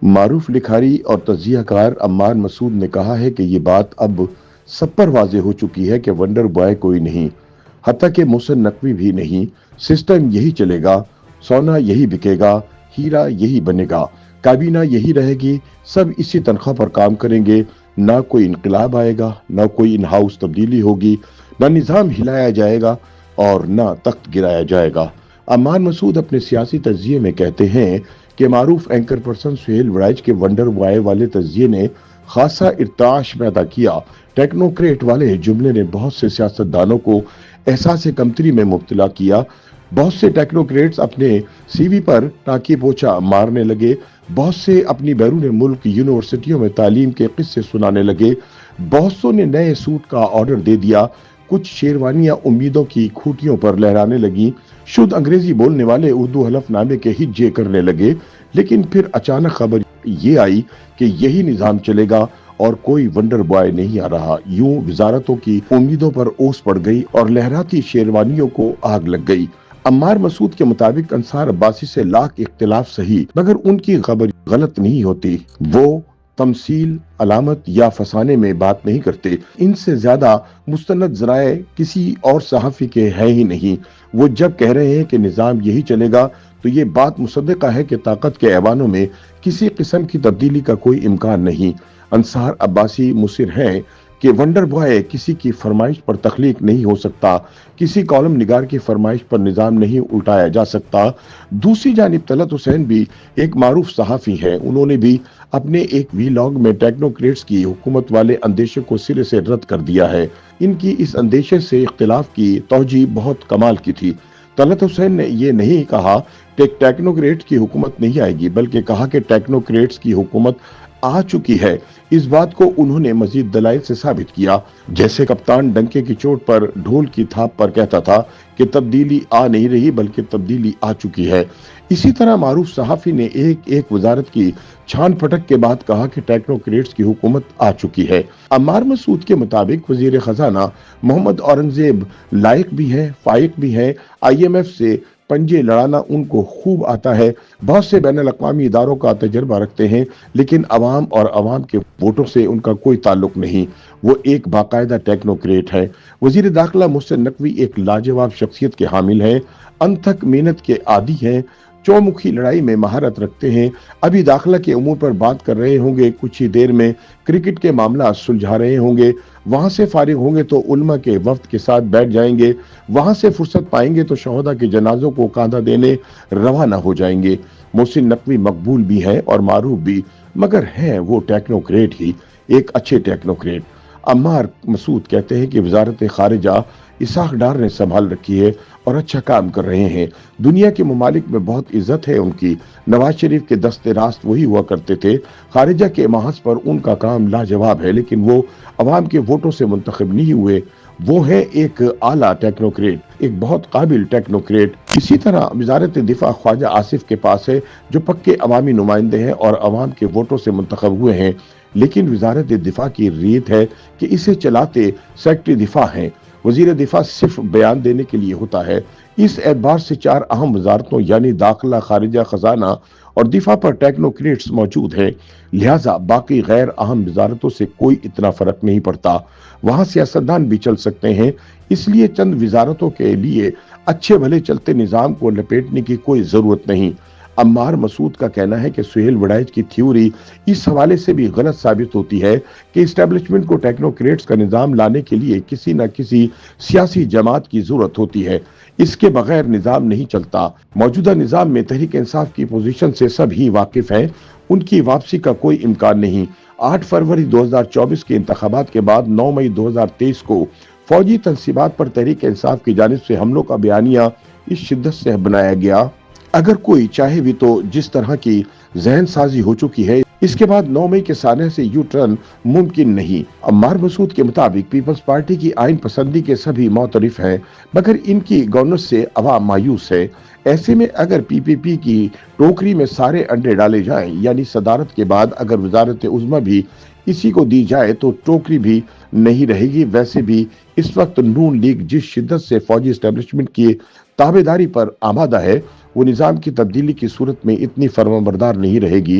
معروف لکھاری اور تجزیہ کار عمار مسعود نے کہا ہے کہ یہ بات اب سب پر واضح ہو چکی ہے کہ ونڈر بوائے کوئی نہیں، حتیٰ کہ محسن نقوی بھی نہیں۔ سسٹم یہی چلے گا، سونا یہی بکے گا، ہیرا یہی بنے گا، کابینہ یہی رہے گی، سب اسی تنخواہ پر کام کریں گے، نہ کوئی انقلاب آئے گا، نہ کوئی ان ہاؤس تبدیلی ہوگی، نہ نظام ہلایا جائے گا اور نہ تخت گرایا جائے گا۔ عمار مسعود اپنے سیاسی تجزیے میں کہتے ہیں کہ معروف اینکر پرسن سہیل وڑائچ کے ونڈر بوائے والے تجزیے نے خاصا ارتعاش پیدا کیا۔ ٹیکنوکریٹ والے جملے نے بہت سے سیاستدانوں کو احساس کمتری میں مبتلا کیا۔ بہت سے ٹیکنوکریٹس اپنے سی وی پر ٹاکی پوچھا مارنے لگے، بہت سے اپنی بیرون ملک یونیورسٹیوں میں تعلیم کے قصے سنانے لگے، بہت سوں نے نئے سوٹ کا آرڈر دے دیا، کچھ شیروانیاں امیدوں کی کھوٹیوں پر لہرانے لگیں، شدھ انگریزی بولنے والے اردو حلف نامے کے ہجے کرنے لگے، لیکن پھر اچانک خبر یہ آئی کہ یہی نظام چلے گا اور کوئی ونڈر بوائے نہیں آ رہا۔ یوں وزارتوں کی امیدوں پر اوس پڑ گئی اور لہراتی شیروانیوں کو آگ لگ گئی۔ عمار مسعود کے مطابق انصار عباسی سے لاکھ اختلاف صحیح، مگر ان کی خبر غلط نہیں ہوتی۔ وہ تمثیل، علامت یا فسانے میں بات نہیں کرتے۔ ان سے زیادہ مستند ذرائع کسی اور صحافی کے ہیں ہی نہیں۔ وہ جب کہہ رہے ہیں کہ نظام یہی چلے گا تو یہ بات مصدقہ ہے کہ طاقت کے ایوانوں میں کسی قسم کی تبدیلی کا کوئی امکان نہیں۔ انصار عباسی مصر ہیں کہ ونڈر بوائے کسی کی فرمائش پر تخلیق نہیں ہو سکتا، کسی کالم نگار کی فرمائش پر نظام نہیں الٹایا جا سکتا۔ دوسری جانب طلعت حسین بھی ایک معروف صحافی ہیں۔ انہوں نے بھی اپنے ایک وی لاگ میں ٹیکنوکریٹس کی حکومت والے اندیشے کو سرے سے رد کر دیا ہے۔ ان کی اس اندیشے سے اختلاف کی توجیہ بہت کمال کی تھی۔ طلعت حسین نے یہ نہیں کہا کہ ٹیکنوکریٹس کی حکومت نہیں آئے گی، بلکہ کہا کہ ٹیکنوکریٹس کی حکومت آ چکی ہے۔ اس بات کو انہوں نے مزید دلائل سے ثابت کیا، جیسے کپتان ڈنکے کی چوٹ پر ڈھول کی تھاپ پر کہتا تھا کہ تبدیلی آ نہیں رہی بلکہ تبدیلی آ چکی ہے۔ اسی طرح معروف صحافی نے ایک وزارت کی چھان پھٹک کے بعد کہا کہ ٹیکنوکریٹس کی حکومت آ چکی ہے۔ عمار مسعود کے مطابق وزیر خزانہ محمد اورنگزیب لائق بھی ہیں، فائق بھی ہیں۔ آئی ایم ایف سے پنجے لڑانا ان کو خوب آتا ہے، بہت سے بین الاقوامی اداروں کا تجربہ رکھتے ہیں، لیکن عوام اور عوام کے ووٹوں سے ان کا کوئی تعلق نہیں۔ وہ ایک باقاعدہ ٹیکنوکریٹ ہے۔ وزیر داخلہ محسن نقوی ایک لاجواب شخصیت کے حامل ہیں، انتھک محنت کے عادی ہیں، چومکھی لڑائی میں مہارت رکھتے ہیں۔ ابھی داخلہ کے امور پر بات کر رہے ہوں گے، کچھ ہی دیر میں کرکٹ کے معاملات سلجھا رہے ہوں گے، وہاں سے فارغ ہوں گے تو علماء کے وفد کے ساتھ بیٹھ جائیں گے، وہاں سے فرصت پائیں گے تو شہداء کے جنازوں کو کاندھا دینے روانہ ہو جائیں گے۔ محسن نقوی مقبول بھی ہیں اور معروف بھی، مگر ہیں وہ ٹیکنوکریٹ ہی، ایک اچھے ٹیکنوکریٹ۔ عمار مسعود کہتے ہیں کہ وزارت خارجہ اسحاق ڈار نے سنبھال رکھی ہے اور اچھا کام کر رہے ہیں۔ دنیا کے ممالک میں بہت عزت ہے ان کی۔ نواز شریف کے دست راست وہی ہوا کرتے تھے۔ خارجہ کے محاذ پر ان کا کام لاجواب ہے، لیکن وہ عوام کے ووٹوں سے منتخب نہیں ہوئے۔ وہ ہے ایک اعلیٰ ٹیکنوکریٹ، ایک بہت قابل ٹیکنوکریٹ۔ اسی طرح وزارت دفاع خواجہ آصف کے پاس ہے، جو پکے عوامی نمائندے ہیں اور عوام کے ووٹوں سے منتخب ہوئے ہیں، لیکن وزارت دفاع کی ریت ہے کہ اسے چلاتے سیکرٹری دفاع ہیں۔ وزیر دفاع صرف بیان دینے کے لیے ہوتا ہے۔ اس اعتبار سے چار اہم وزارتوں یعنی داخلہ، خارجہ، خزانہ اور دفاع پر ٹیکنوکریٹس موجود ہیں، لہٰذا باقی غیر اہم وزارتوں سے کوئی اتنا فرق نہیں پڑتا۔ وہاں سیاستدان بھی چل سکتے ہیں، اس لیے چند وزارتوں کے لیے اچھے بھلے چلتے نظام کو لپیٹنے کی کوئی ضرورت نہیں۔ عمار مسعود کا کہنا ہے کہ سہیل وڑائچ کی تھیوری اس حوالے سے بھی غلط ثابت ہوتی ہے کہ اسٹیبلشمنٹ کو ٹیکنوکریٹس کا نظام لانے کے لیے کسی نہ کسی سیاسی جماعت کی ضرورت ہوتی ہے۔ اس کے بغیر نظام نہیں چلتا۔ موجودہ نظام میں تحریک انصاف کی پوزیشن سے سب ہی واقف ہیں، ان کی واپسی کا کوئی امکان نہیں۔ 8 فروری 2024 کے انتخابات کے بعد 9 مئی 2023 کو فوجی تنصیبات پر تحریک انصاف کی جانب سے حملوں کا بیانیہ اس شدت سے بنایا گیا۔ اگر کوئی چاہے بھی تو جس طرح کی ذہن سازی ہو چکی ہے، اس کے بعد 9 مئی کے سانحے سے یو ٹرن ممکن نہیں۔ عمار مسعود کے مطابق پیپلز پارٹی کی آئین پسندی کے سبھی معترف ہیں، مگر ان کی گورننس سے عوام مایوس ہے۔ ایسے میں اگر پی پی پی کی ٹوکری میں سارے انڈے ڈالے جائیں، یعنی صدارت کے بعد اگر وزارت عظمیٰ بھی اسی کو دی جائے تو ٹوکری بھی نہیں رہے گی۔ ویسے بھی اس وقت نون لیگ جس شدت سے فوجی اسٹیبلشمنٹ کی تابعداری پر آمادہ ہے، وہ نظام کی تبدیلی کی صورت میں اتنی فرمانبردار نہیں رہے گی،